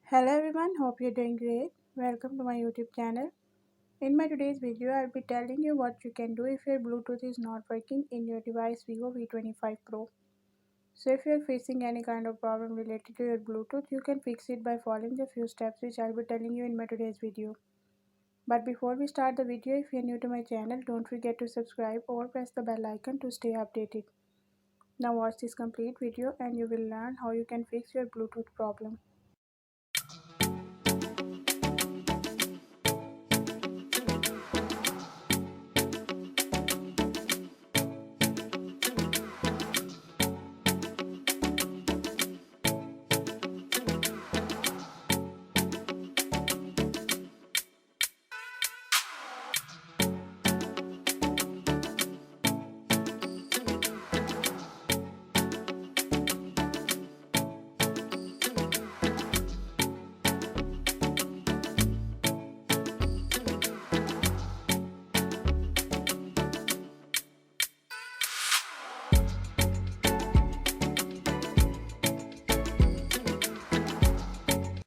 Hello everyone, hope you're doing great. Welcome to my YouTube channel. In my today's video, I'll be telling you what you can do if your Bluetooth is not working in your device VIVO V25 Pro. So if you're facing any kind of problem related to your Bluetooth, you can fix it by following the few steps which I'll be telling you in my today's video. But before we start the video, if you're new to my channel, don't forget to subscribe or press the bell icon to stay updated. Now watch this complete video and you will learn how you can fix your Bluetooth problem.